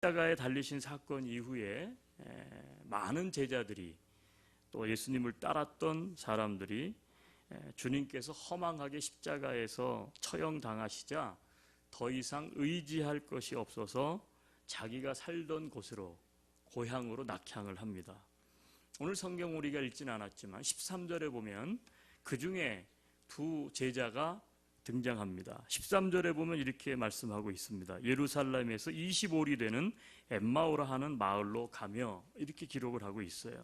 십자가에 달리신 사건 이후에 많은 제자들이 또 예수님을 따랐던 사람들이 주님께서 허망하게 십자가에서 처형당하시자 더 이상 의지할 것이 없어서 자기가 살던 곳으로 고향으로 낙향을 합니다. 오늘 성경 우리가 읽지는 않았지만 13절에 보면 그 중에 두 제자가 등장합니다. 13절에 보면 이렇게 말씀하고 있습니다. 예루살렘에서 25리 되는 엠마오라 하는 마을로 가며 이렇게 기록을 하고 있어요.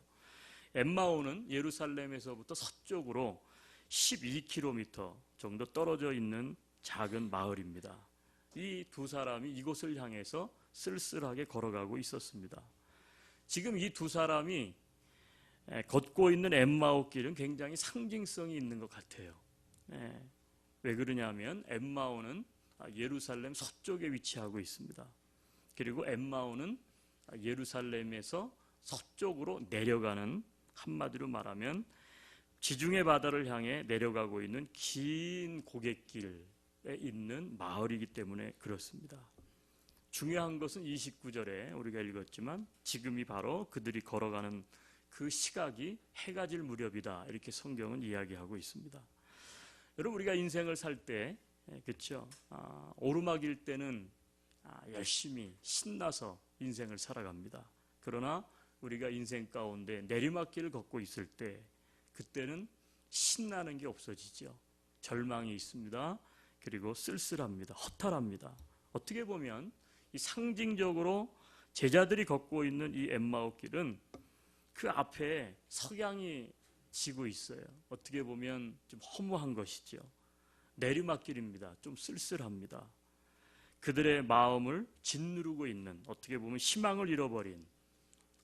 엠마오는 예루살렘에서부터 서쪽으로 12km 정도 떨어져 있는 작은 마을입니다. 이 두 사람이 이곳을 향해서 쓸쓸하게 걸어가고 있었습니다. 지금 이 두 사람이 걷고 있는 엠마오 길은 굉장히 상징성이 있는 것 같아요. 왜 그러냐면 엠마오는 예루살렘 서쪽에 위치하고 있습니다. 그리고 엠마오는 예루살렘에서 서쪽으로 내려가는, 한마디로 말하면 지중해 바다를 향해 내려가고 있는 긴 고갯길에 있는 마을이기 때문에 그렇습니다. 중요한 것은 29절에 우리가 읽었지만 지금이 바로 그들이 걸어가는 그 시각이 해가 질 무렵이다, 이렇게 성경은 이야기하고 있습니다. 여러분, 우리가 인생을 살 때, 그렇죠? 오르막일 때는 열심히 신나서 인생을 살아갑니다. 그러나 우리가 인생 가운데 내리막길을 걷고 있을 때, 그때는 신나는 게 없어지죠. 절망이 있습니다. 그리고 쓸쓸합니다. 허탈합니다. 어떻게 보면 이 상징적으로 제자들이 걷고 있는 이 엠마오 길은 그 앞에 석양이 지고 있어요. 어떻게 보면 좀 허무한 것이죠. 내리막길입니다. 좀 쓸쓸합니다. 그들의 마음을 짓누르고 있는, 어떻게 보면 희망을 잃어버린,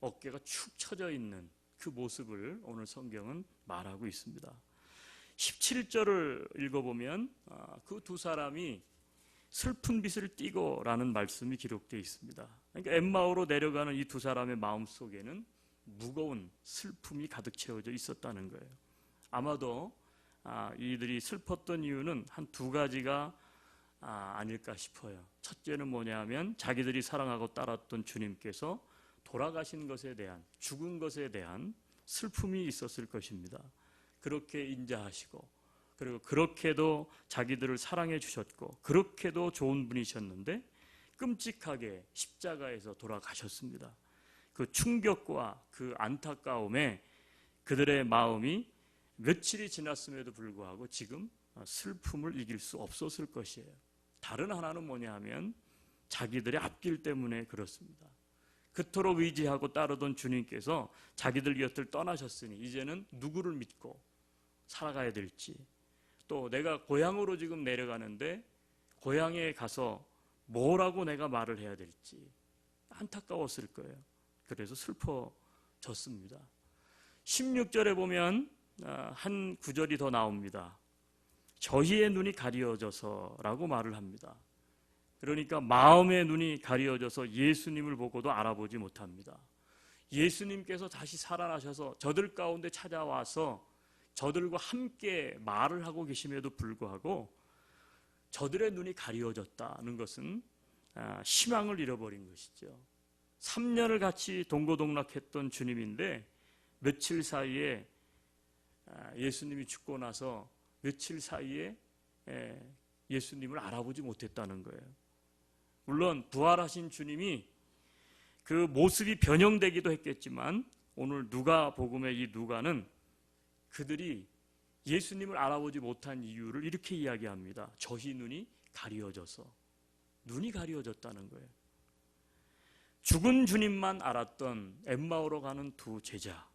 어깨가 축 처져 있는 그 모습을 오늘 성경은 말하고 있습니다. 17절을 읽어보면 그 두 사람이 슬픈 빛을 띠고 라는 말씀이 기록되어 있습니다. 그러니까 엠마오로 내려가는 이 두 사람의 마음 속에는 무거운 슬픔이 가득 채워져 있었다는 거예요. 아마도 이들이 슬펐던 이유는 한 두 가지가 아닐까 싶어요. 첫째는 뭐냐면 자기들이 사랑하고 따랐던 주님께서 돌아가신 것에 대한, 죽은 것에 대한 슬픔이 있었을 것입니다. 그렇게 인자하시고, 그리고 그렇게도 자기들을 사랑해 주셨고, 그렇게도 좋은 분이셨는데 끔찍하게 십자가에서 돌아가셨습니다. 그 충격과 그 안타까움에 그들의 마음이 며칠이 지났음에도 불구하고 지금 슬픔을 이길 수 없었을 것이에요. 다른 하나는 뭐냐 하면 자기들의 앞길 때문에 그렇습니다. 그토록 의지하고 따르던 주님께서 자기들 곁을 떠나셨으니 이제는 누구를 믿고 살아가야 될지, 또 내가 고향으로 지금 내려가는데 고향에 가서 뭐라고 내가 말을 해야 될지 안타까웠을 거예요. 그래서 슬퍼졌습니다. 16절에 보면 한 구절이 더 나옵니다. 저희의 눈이 가려져서 라고 말을 합니다. 그러니까 마음의 눈이 가려져서 예수님을 보고도 알아보지 못합니다. 예수님께서 다시 살아나셔서 저들 가운데 찾아와서 저들과 함께 말을 하고 계심에도 불구하고 저들의 눈이 가려졌다는 것은 희망을 잃어버린 것이죠. 3년을 같이 동고동락했던 주님인데 며칠 사이에, 예수님이 죽고 나서 며칠 사이에 예수님을 알아보지 못했다는 거예요. 물론 부활하신 주님이 그 모습이 변형되기도 했겠지만 오늘 누가복음의 이 누가는 그들이 예수님을 알아보지 못한 이유를 이렇게 이야기합니다. 저희 눈이 가려져서, 눈이 가려졌다는 거예요. 죽은 주님만 알았던 엠마오로 가는 두 제자,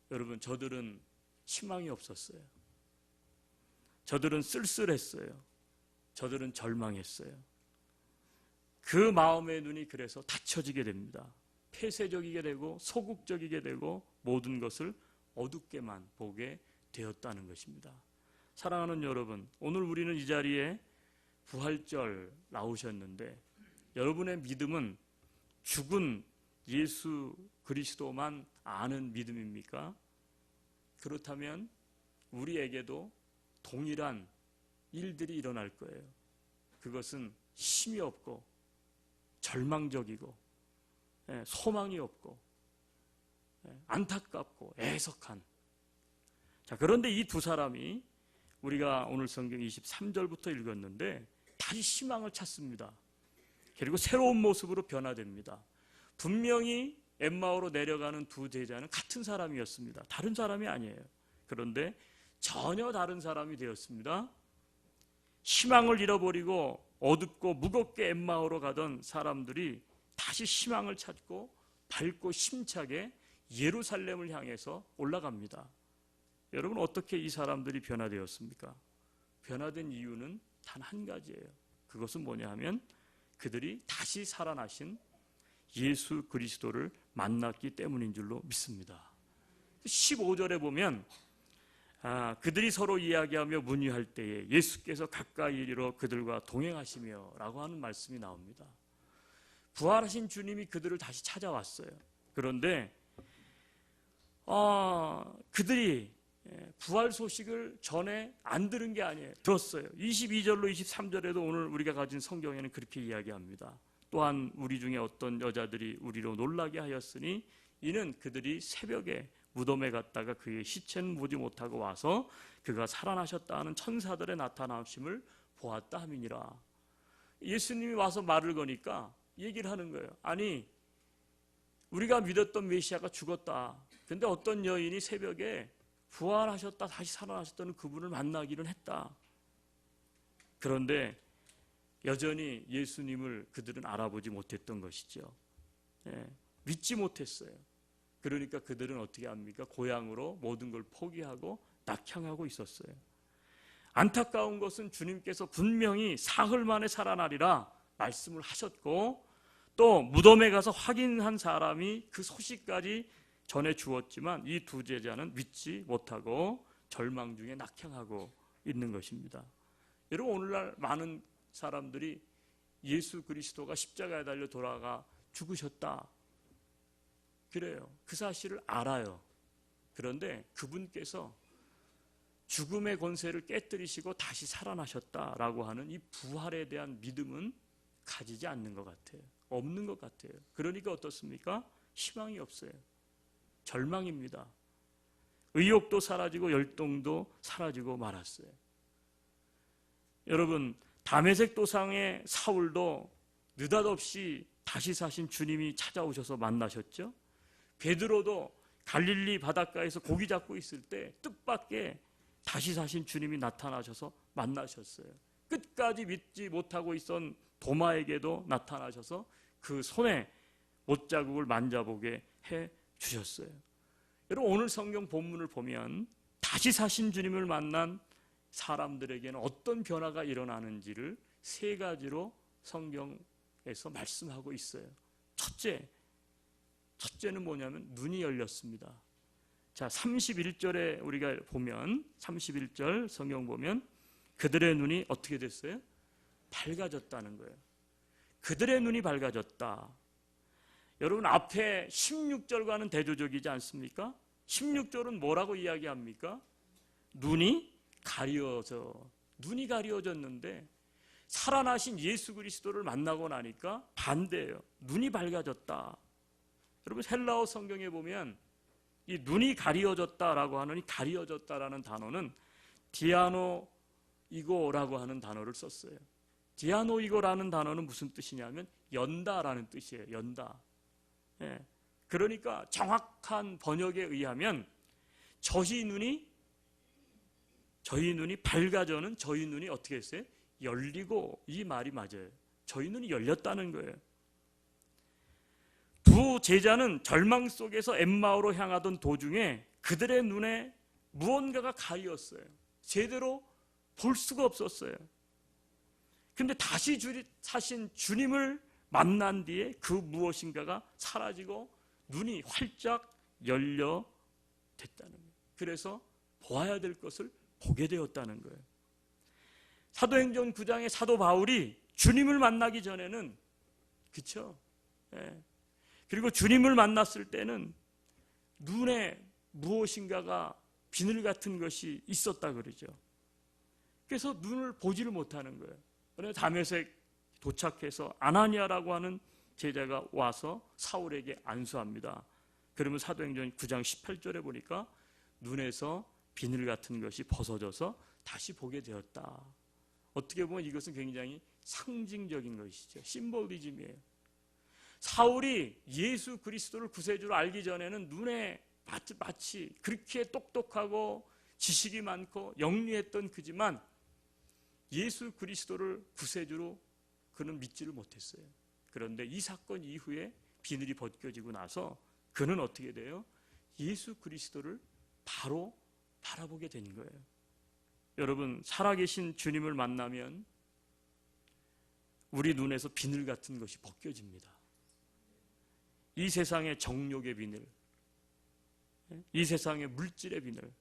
여러분, 저들은 희망이 없었어요. 저들은 쓸쓸했어요. 저들은 절망했어요. 그 마음의 눈이 그래서 닫혀지게 됩니다. 폐쇄적이게 되고 소극적이게 되고 모든 것을 어둡게만 보게 되었다는 것입니다. 사랑하는 여러분, 오늘 우리는 이 자리에 부활절 나오셨는데 여러분의 믿음은 죽은 예수 그리스도만 아는 믿음입니까? 그렇다면 우리에게도 동일한 일들이 일어날 거예요. 그것은 힘이 없고 절망적이고 소망이 없고 안타깝고 애석한. 자, 그런데 이 두 사람이 우리가 오늘 성경 23절부터 읽었는데 다시 희망을 찾습니다. 그리고 새로운 모습으로 변화됩니다. 분명히 엠마오로 내려가는 두 제자는 같은 사람이었습니다. 다른 사람이 아니에요. 그런데 전혀 다른 사람이 되었습니다. 희망을 잃어버리고 어둡고 무겁게 엠마오로 가던 사람들이 다시 희망을 찾고 밝고 힘차게 예루살렘을 향해서 올라갑니다. 여러분, 어떻게 이 사람들이 변화되었습니까? 변화된 이유는 단 한 가지예요. 그것은 뭐냐 하면 그들이 다시 살아나신 예수 그리스도를 만났기 때문인 줄로 믿습니다. 15절에 보면 그들이 서로 이야기하며 문의할 때에 예수께서 가까이 이르러 그들과 동행하시며 라고 하는 말씀이 나옵니다. 부활하신 주님이 그들을 다시 찾아왔어요. 그런데 그들이 부활 소식을 전에 안 들은 게 아니에요. 들었어요. 22절로 23절에도 오늘 우리가 가진 성경에는 그렇게 이야기합니다. 또한 우리 중에 어떤 여자들이 우리로 놀라게 하였으니 이는 그들이 새벽에 무덤에 갔다가 그의 시체는 보지 못하고 와서 그가 살아나셨다 하는 천사들의 나타나심을 보았다 함이니라. 예수님이 와서 말을 거니까 얘기를 하는 거예요. 아니, 우리가 믿었던 메시아가 죽었다. 근데 어떤 여인이 새벽에 부활하셨다 다시 살아나셨다는 그분을 만나기는 했다. 그런데 여전히 예수님을 그들은 알아보지 못했던 것이죠. 믿지 못했어요. 그러니까 그들은 어떻게 합니까? 고향으로 모든 걸 포기하고 낙향하고 있었어요. 안타까운 것은 주님께서 분명히 사흘 만에 살아나리라 말씀을 하셨고 또 무덤에 가서 확인한 사람이 그 소식까지 전해 주었지만 이 두 제자는 믿지 못하고 절망 중에 낙향하고 있는 것입니다. 여러분, 오늘날 많은 사람들이 예수 그리스도가 십자가에 달려 돌아가 죽으셨다. 그래요. 그 사실을 알아요. 그런데 그분께서 죽음의 권세를 깨뜨리시고 다시 살아나셨다라고 하는 이 부활에 대한 믿음은 가지지 않는 것 같아요. 없는 것 같아요. 그러니까 어떻습니까? 희망이 없어요. 절망입니다. 의욕도 사라지고 열동도 사라지고 말았어요. 여러분, 다메섹 도상의 사울도 느닷없이 다시 사신 주님이 찾아오셔서 만나셨죠. 베드로도 갈릴리 바닷가에서 고기 잡고 있을 때 뜻밖의 다시 사신 주님이 나타나셔서 만나셨어요. 끝까지 믿지 못하고 있던 도마에게도 나타나셔서 그 손에 못자국을 만져보게 해 주셨어요. 여러분, 오늘 성경 본문을 보면 다시 사신 주님을 만난 사람들에게는 어떤 변화가 일어나는지를 세 가지로 성경에서 말씀하고 있어요. 첫째는 뭐냐면 눈이 열렸습니다. 자, 31절에 우리가 보면 31절 성경 보면 그들의 눈이 어떻게 됐어요? 밝아졌다는 거예요. 그들의 눈이 밝아졌다. 여러분, 앞에 16절과는 대조적이지 않습니까? 16절은 뭐라고 이야기합니까? 눈이 가려졌는데 살아나신 예수 그리스도를 만나고 나니까 반대예요. 눈이 밝아졌다. 여러분, 헬라어 성경에 보면 이 눈이 가려졌다라고 하는 이 가려졌다라는 단어는 디아노이고라고 하는 단어를 썼어요. 디아노이고라는 단어는 무슨 뜻이냐면 연다라는 뜻이에요. 연다. 그러니까 정확한 번역에 의하면 저희 눈이 밝아져는 저희 눈이 어떻게 했어요? 열리고, 이 말이 맞아요. 저희 눈이 열렸다는 거예요. 두 제자는 절망 속에서 엠마오로 향하던 도중에 그들의 눈에 무언가가 가리었어요. 제대로 볼 수가 없었어요. 근데 다시 사신 주님을 만난 뒤에 그 무엇인가가 사라지고 눈이 활짝 열려 됐다는 거예요. 그래서 보아야 될 것을 보게 되었다는 거예요. 사도행전 9장의 사도 바울이 주님을 만나기 전에는, 그렇죠? 그리고 주님을 만났을 때는 눈에 무엇인가가 비늘 같은 것이 있었다 그러죠. 그래서 눈을 보지를 못하는 거예요. 그래서 다메섹 도착해서 아나니아라고 하는 제자가 와서 사울에게 안수합니다. 그러면 사도행전 9장 18절에 보니까 눈에서 비늘 같은 것이 벗어져서 다시 보게 되었다. 어떻게 보면 이것은 굉장히 상징적인 것이죠. 심볼리즘이에요. 사울이 예수 그리스도를 구세주로 알기 전에는 눈에 마치 그렇게 똑똑하고 지식이 많고 영리했던 그지만 예수 그리스도를 구세주로 그는 믿지를 못했어요. 그런데 이 사건 이후에 비늘이 벗겨지고 나서 그는 어떻게 돼요? 예수 그리스도를 바로 바라보게 된 거예요. 여러분, 살아계신 주님을 만나면 우리 눈에서 비늘 같은 것이 벗겨집니다. 이 세상의 정욕의 비늘, 이 세상의 물질의 비늘,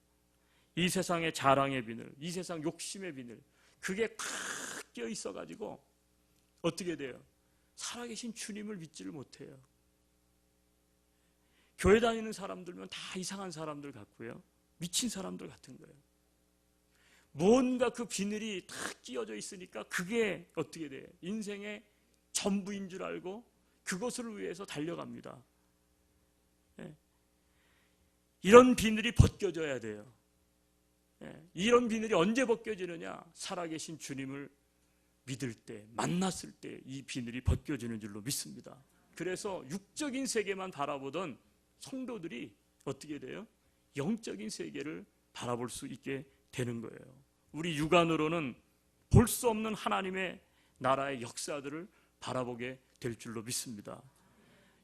이 세상의 자랑의 비늘, 이 세상 욕심의 비늘, 그게 꽉 껴 있어가지고 어떻게 돼요? 살아계신 주님을 믿지를 못해요. 교회 다니는 사람들면 다 이상한 사람들 같고요, 미친 사람들 같은 거예요. 뭔가 그 비늘이 다 끼어져 있으니까 그게 어떻게 돼요? 인생의 전부인 줄 알고 그것을 위해서 달려갑니다. 이런 비늘이 벗겨져야 돼요. 이런 비늘이 언제 벗겨지느냐? 살아계신 주님을 믿을 때, 만났을 때 이 비늘이 벗겨지는 줄로 믿습니다. 그래서 육적인 세계만 바라보던 성도들이 어떻게 돼요? 영적인 세계를 바라볼 수 있게 되는 거예요. 우리 육안으로는 볼 수 없는 하나님의 나라의 역사들을 바라보게 될 줄로 믿습니다.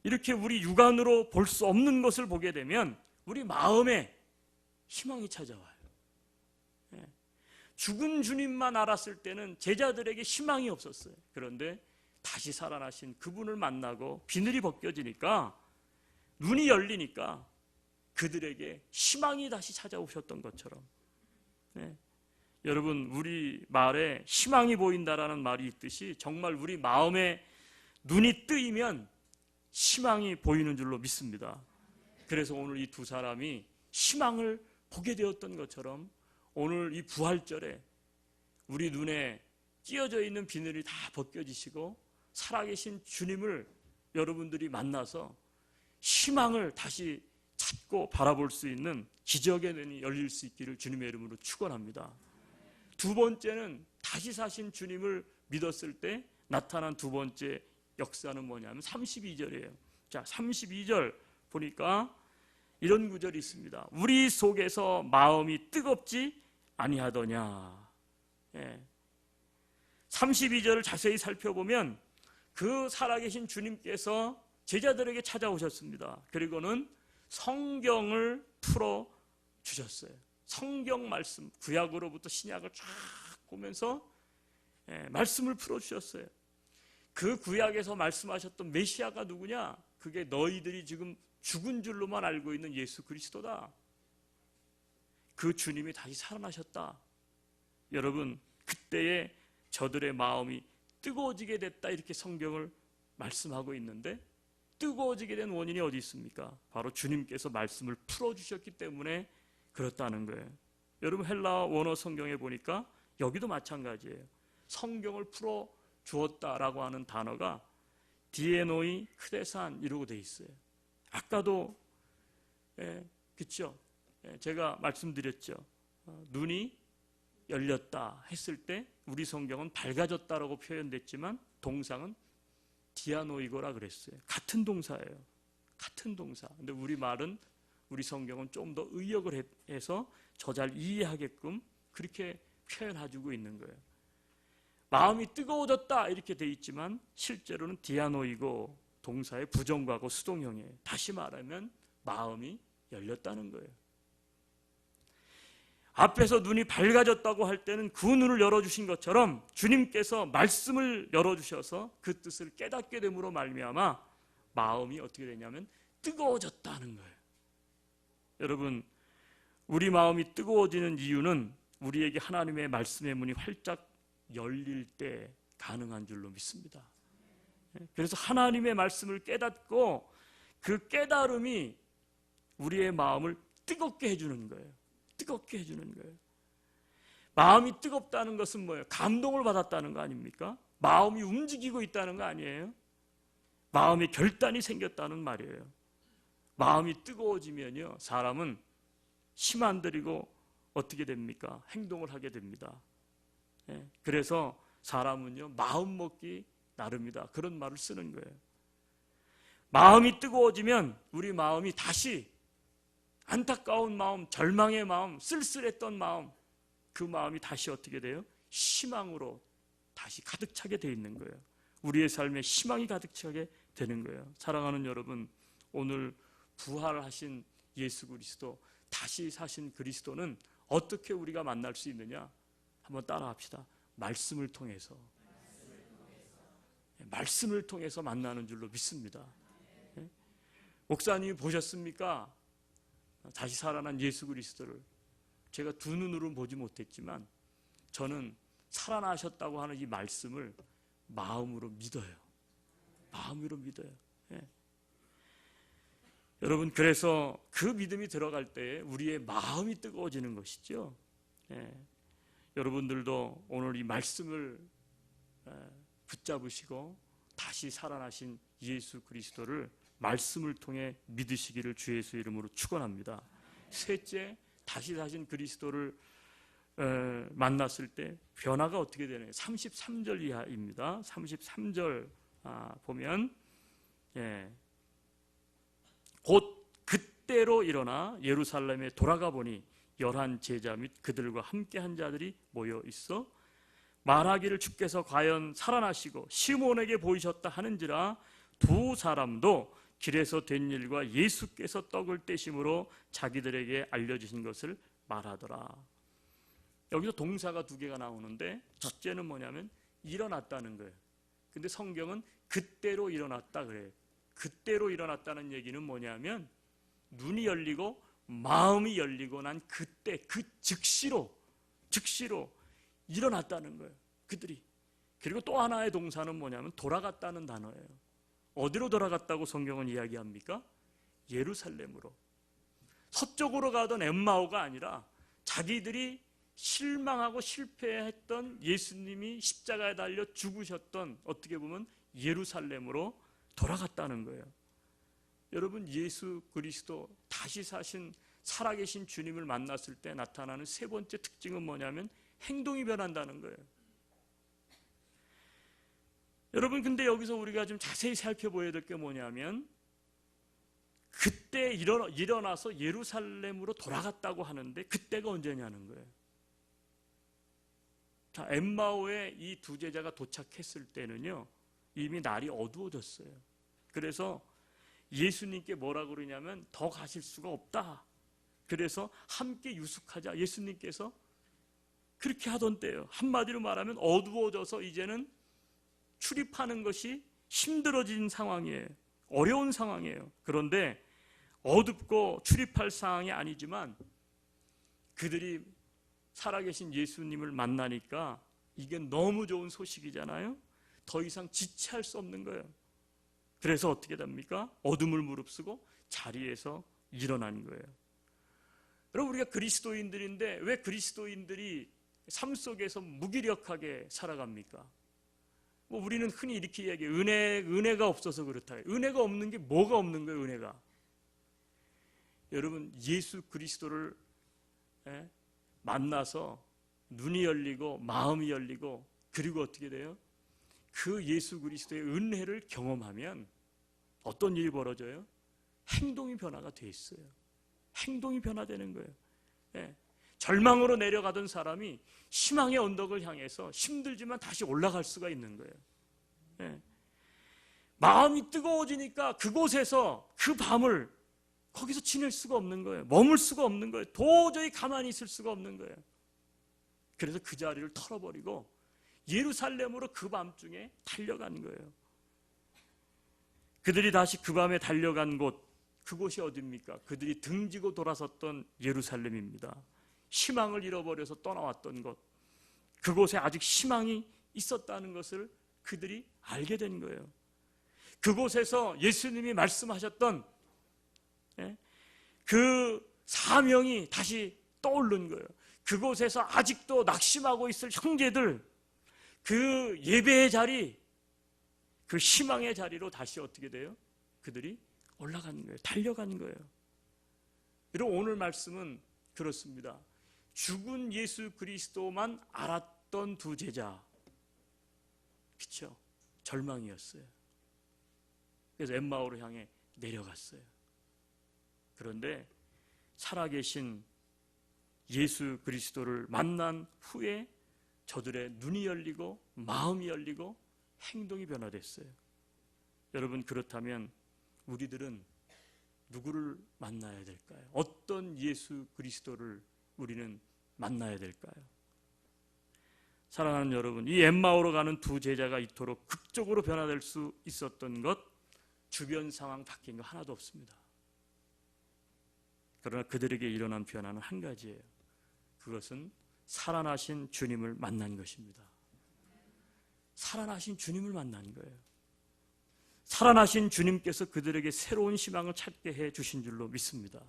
이렇게 우리 육안으로 볼 수 없는 것을 보게 되면 우리 마음에 희망이 찾아와요. 죽은 주님만 알았을 때는 제자들에게 희망이 없었어요. 그런데 다시 살아나신 그분을 만나고 비늘이 벗겨지니까, 눈이 열리니까 그들에게 희망이 다시 찾아오셨던 것처럼, 여러분, 우리 말에 희망이 보인다라는 말이 있듯이 정말 우리 마음에 눈이 뜨이면 희망이 보이는 줄로 믿습니다. 그래서 오늘 이 두 사람이 희망을 보게 되었던 것처럼 오늘 이 부활절에 우리 눈에 끼어져 있는 비늘이 다 벗겨지시고 살아계신 주님을 여러분들이 만나서 희망을 다시 찾고 바라볼 수 있는 기적의 눈이 열릴 수 있기를 주님의 이름으로 축원합니다. 두 번째는 다시 사신 주님을 믿었을 때 나타난 두 번째 역사는 뭐냐면 32절이에요. 자, 32절 보니까 이런 구절이 있습니다. 우리 속에서 마음이 뜨겁지 아니하더냐. 32절을 자세히 살펴보면 그 살아계신 주님께서 제자들에게 찾아오셨습니다. 그리고는 성경을 풀어주셨어요. 성경 말씀, 구약으로부터 신약을 쫙 보면서 말씀을 풀어주셨어요. 그 구약에서 말씀하셨던 메시아가 누구냐? 그게 너희들이 지금 죽은 줄로만 알고 있는 예수 그리스도다. 그 주님이 다시 살아나셨다. 여러분, 그때에 저들의 마음이 뜨거워지게 됐다, 이렇게 성경을 말씀하고 있는데, 뜨거워지게 된 원인이 어디 있습니까? 바로 주님께서 말씀을 풀어주셨기 때문에 그렇다는 거예요. 여러분, 헬라 원어 성경에 보니까 여기도 마찬가지예요. 성경을 풀어주었다라고 하는 단어가 디에노이 크레산 이라고 돼 있어요. 아까도 그렇죠? 제가 말씀드렸죠. 눈이 열렸다 했을 때 우리 성경은 밝아졌다라고 표현됐지만 동사는 디아노이고라 그랬어요. 같은 동사예요. 같은 동사. 근데 우리 말은, 우리 성경은 좀 더 의역을 해서 저 잘 이해하게끔 그렇게 표현해주고 있는 거예요. 마음이 뜨거워졌다 이렇게 돼 있지만 실제로는 디아노이고 동사의 부정과거 수동형이에요. 다시 말하면 마음이 열렸다는 거예요. 앞에서 눈이 밝아졌다고 할 때는 그 눈을 열어주신 것처럼 주님께서 말씀을 열어주셔서 그 뜻을 깨닫게 됨으로 말미암아 마음이 어떻게 되냐면 뜨거워졌다는 거예요. 여러분, 우리 마음이 뜨거워지는 이유는 우리에게 하나님의 말씀의 문이 활짝 열릴 때 가능한 줄로 믿습니다. 그래서 하나님의 말씀을 깨닫고 그 깨달음이 우리의 마음을 뜨겁게 해주는 거예요. 뜨겁게 해주는 거예요. 마음이 뜨겁다는 것은 뭐예요? 감동을 받았다는 거 아닙니까? 마음이 움직이고 있다는 거 아니에요? 마음의 결단이 생겼다는 말이에요. 마음이 뜨거워지면요, 사람은 힘 안 들이고 어떻게 됩니까? 행동을 하게 됩니다. 그래서 사람은요, 마음 먹기 나름이다, 그런 말을 쓰는 거예요. 마음이 뜨거워지면 우리 마음이 다시 안타까운 마음, 절망의 마음, 쓸쓸했던 마음, 그 마음이 다시 어떻게 돼요? 희망으로 다시 가득 차게 돼 있는 거예요. 우리의 삶에 희망이 가득 차게 되는 거예요. 사랑하는 여러분, 오늘 부활하신 예수 그리스도, 다시 사신 그리스도는 어떻게 우리가 만날 수 있느냐? 한번 따라합시다. 말씀을 통해서 만나는 줄로 믿습니다. 목사님이 보셨습니까? 다시 살아난 예수 그리스도를. 제가 두 눈으로는 보지 못했지만 저는 살아나셨다고 하는 이 말씀을 마음으로 믿어요. 마음으로 믿어요. 여러분, 그래서 그 믿음이 들어갈 때 우리의 마음이 뜨거워지는 것이죠. 여러분들도 오늘 이 말씀을 붙잡으시고 다시 살아나신 예수 그리스도를 말씀을 통해 믿으시기를 주 예수 이름으로 축원합니다. 셋째, 다시 사신 그리스도를 만났을 때 변화가 어떻게 되나요? 33절 이하입니다. 33절 보면 곧 그때로 일어나 예루살렘에 돌아가 보니 11 제자 및 그들과 함께한 자들이 모여 있어 말하기를 주께서 과연 살아나시고 시몬에게 보이셨다 하는지라 두 사람도 길에서 된 일과 예수께서 떡을 떼심으로 자기들에게 알려주신 것을 말하더라. 여기서 동사가 두 개가 나오는데 첫째는 뭐냐면 일어났다는 거예요. 근데 성경은 그때로 일어났다 그래요. 그때로 일어났다는 얘기는 뭐냐면 눈이 열리고 마음이 열리고 난 그때, 그 즉시로 일어났다는 거예요. 그들이. 그리고 또 하나의 동사는 뭐냐면 돌아갔다는 단어예요. 어디로 돌아갔다고 성경은 이야기합니까? 예루살렘으로. 서쪽으로 가던 엠마오가 아니라 자기들이 실망하고 실패했던 예수님이 십자가에 달려 죽으셨던, 어떻게 보면 예루살렘으로 돌아갔다는 거예요. 여러분, 예수 그리스도 다시 사신 살아계신 주님을 만났을 때 나타나는 세 번째 특징은 뭐냐면 행동이 변한다는 거예요. 여러분, 근데 여기서 우리가 좀 자세히 살펴봐야 될 게 뭐냐면 그때 일어나서 예루살렘으로 돌아갔다고 하는데 그때가 언제냐는 거예요. 자, 엠마오에 이 두 제자가 도착했을 때는요, 이미 날이 어두워졌어요. 그래서 예수님께 뭐라고 그러냐면 더 가실 수가 없다. 그래서 함께 유숙하자. 예수님께서 그렇게 하던 때예요. 한마디로 말하면 어두워져서 이제는 출입하는 것이 힘들어진 상황이에요. 어려운 상황이에요. 그런데 어둡고 출입할 상황이 아니지만 그들이 살아계신 예수님을 만나니까 이게 너무 좋은 소식이잖아요. 더 이상 지체할 수 없는 거예요. 그래서 어떻게 됩니까? 어둠을 무릅쓰고 자리에서 일어난 거예요. 여러분, 우리가 그리스도인들인데 왜 그리스도인들이 삶 속에서 무기력하게 살아갑니까? 뭐 우리는 흔히 이렇게 이야기해요. 은혜가 없어서 그렇다. 은혜가 없는 게 뭐가 없는 거예요? 은혜가. 여러분, 예수 그리스도를 만나서 눈이 열리고 마음이 열리고 그리고 어떻게 돼요? 그 예수 그리스도의 은혜를 경험하면 어떤 일이 벌어져요? 행동이 변화가 돼 있어요. 행동이 변화되는 거예요. 절망으로 내려가던 사람이 희망의 언덕을 향해서 힘들지만 다시 올라갈 수가 있는 거예요. 마음이 뜨거워지니까 그곳에서 그 밤을 거기서 지낼 수가 없는 거예요. 머물 수가 없는 거예요. 도저히 가만히 있을 수가 없는 거예요. 그래서 그 자리를 털어버리고 예루살렘으로 그 밤중에 달려간 거예요. 그들이 다시 그 밤에 달려간 곳, 그곳이 어디입니까? 그들이 등지고 돌아섰던 예루살렘입니다. 희망을 잃어버려서 떠나왔던 곳, 그곳에 아직 희망이 있었다는 것을 그들이 알게 된 거예요. 그곳에서 예수님이 말씀하셨던 그 사명이 다시 떠오른 거예요. 그곳에서 아직도 낙심하고 있을 형제들, 그 예배의 자리, 그 희망의 자리로 다시 어떻게 돼요? 그들이 올라가는 거예요. 달려가는 거예요. 여러분, 오늘 말씀은 그렇습니다. 죽은 예수 그리스도만 알았던 두 제자, 그렇죠? 절망이었어요. 그래서 엠마오로 향해 내려갔어요. 그런데 살아계신 예수 그리스도를 만난 후에 저들의 눈이 열리고 마음이 열리고 행동이 변화됐어요. 여러분, 그렇다면 우리들은 누구를 만나야 될까요? 어떤 예수 그리스도를 우리는 만나야 될까요? 사랑하는 여러분, 이 엠마오로 가는 두 제자가 이토록 극적으로 변화될 수 있었던 것, 주변 상황 바뀐 거 하나도 없습니다. 그러나 그들에게 일어난 변화는 한 가지예요. 그것은 살아나신 주님을 만난 것입니다. 살아나신 주님을 만난 거예요. 살아나신 주님께서 그들에게 새로운 희망을 찾게 해 주신 줄로 믿습니다.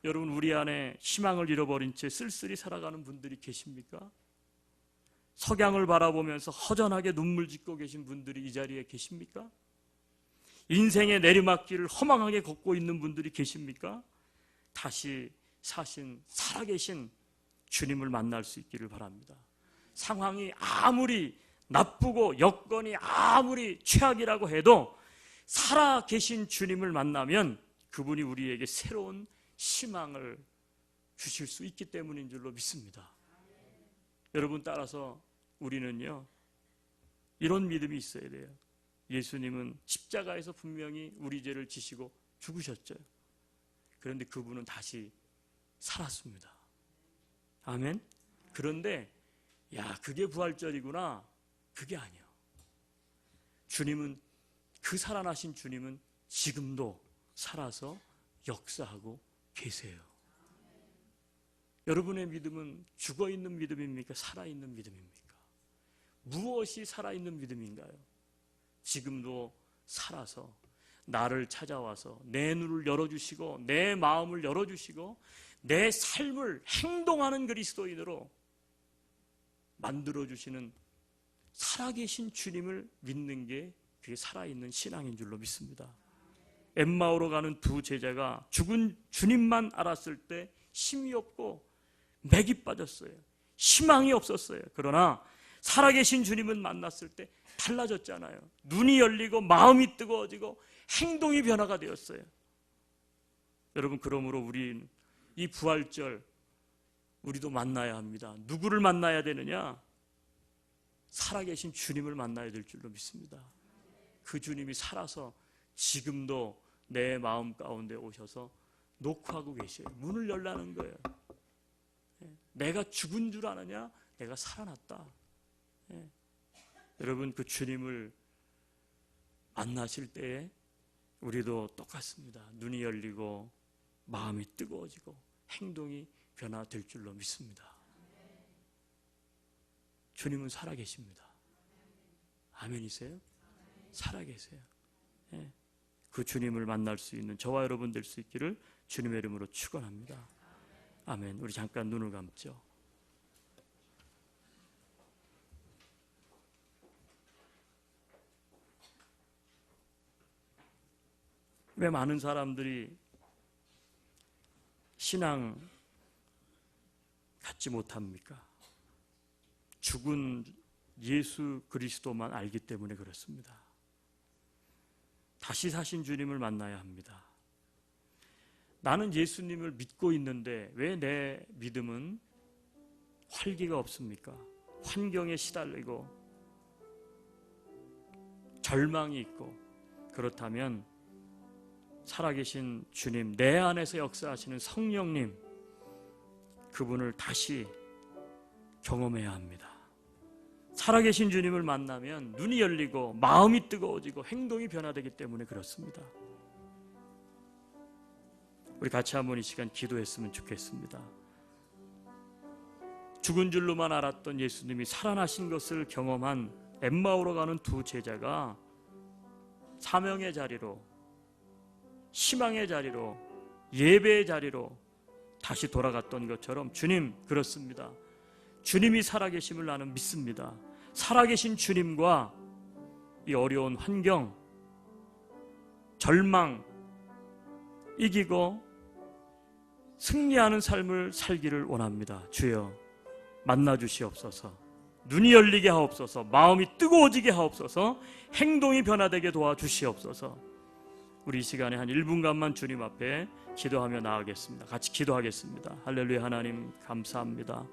여러분, 우리 안에 희망을 잃어버린 채 쓸쓸히 살아가는 분들이 계십니까? 석양을 바라보면서 허전하게 눈물 짓고 계신 분들이 이 자리에 계십니까? 인생의 내리막길을 허망하게 걷고 있는 분들이 계십니까? 다시 사신 살아계신 주님을 만날 수 있기를 바랍니다. 상황이 아무리 나쁘고 여건이 아무리 최악이라고 해도 살아계신 주님을 만나면 그분이 우리에게 새로운 희망을 주실 수 있기 때문인 줄로 믿습니다. 여러분, 따라서 우리는요, 이런 믿음이 있어야 돼요. 예수님은 십자가에서 분명히 우리 죄를 지시고 죽으셨죠. 그런데 그분은 다시 살았습니다. 아멘. 그런데 야, 그게 부활절이구나. 그게 아니에요. 주님은, 그 살아나신 주님은 지금도 살아서 역사하고 계세요. 여러분의 믿음은 죽어있는 믿음입니까? 살아있는 믿음입니까? 무엇이 살아있는 믿음인가요? 지금도 살아서 나를 찾아와서 내 눈을 열어주시고 내 마음을 열어주시고 내 삶을 행동하는 그리스도인으로 만들어주시는 살아계신 주님을 믿는 게 그게 살아있는 신앙인 줄로 믿습니다. 엠마오로 가는 두 제자가 죽은 주님만 알았을 때 힘이 없고 맥이 빠졌어요. 희망이 없었어요. 그러나 살아계신 주님을 만났을 때 달라졌잖아요. 눈이 열리고 마음이 뜨거워지고 행동이 변화가 되었어요. 여러분, 그러므로 우리는 이 부활절 우리도 만나야 합니다. 누구를 만나야 되느냐? 살아계신 주님을 만나야 될 줄로 믿습니다. 그 주님이 살아서 지금도 내 마음 가운데 오셔서 녹화하고 계셔요. 문을 열라는 거예요. 내가 죽은 줄 아느냐? 내가 살아났다. 여러분, 그 주님을 만나실 때에 우리도 똑같습니다. 눈이 열리고 마음이 뜨거워지고 행동이 변화될 줄로 믿습니다. 주님은 살아계십니다. 아멘이세요? 살아계세요. 그 주님을 만날 수 있는 저와 여러분 될 수 있기를 주님의 이름으로 축원합니다. 아멘. 우리 잠깐 눈을 감죠. 왜 많은 사람들이 신앙 갖지 못합니까? 죽은 예수 그리스도만 알기 때문에 그렇습니다. 다시 사신 주님을 만나야 합니다. 나는 예수님을 믿고 있는데 왜 내 믿음은 활기가 없습니까? 환경에 시달리고 절망이 있고, 그렇다면 살아계신 주님, 내 안에서 역사하시는 성령님, 그분을 다시 경험해야 합니다. 살아계신 주님을 만나면 눈이 열리고 마음이 뜨거워지고 행동이 변화되기 때문에 그렇습니다. 우리 같이 한번 이 시간 기도했으면 좋겠습니다. 죽은 줄로만 알았던 예수님이 살아나신 것을 경험한 엠마오로 가는 두 제자가 사명의 자리로, 희망의 자리로, 예배의 자리로 다시 돌아갔던 것처럼 주님, 그렇습니다. 주님이 살아계심을 나는 믿습니다. 살아계신 주님과 이 어려운 환경, 절망 이기고 승리하는 삶을 살기를 원합니다. 주여 만나 주시옵소서. 눈이 열리게 하옵소서. 마음이 뜨거워지게 하옵소서. 행동이 변화되게 도와주시옵소서. 우리 이 시간에 한 1분간만 주님 앞에 기도하며 나아가겠습니다. 같이 기도하겠습니다. 할렐루야. 하나님 감사합니다.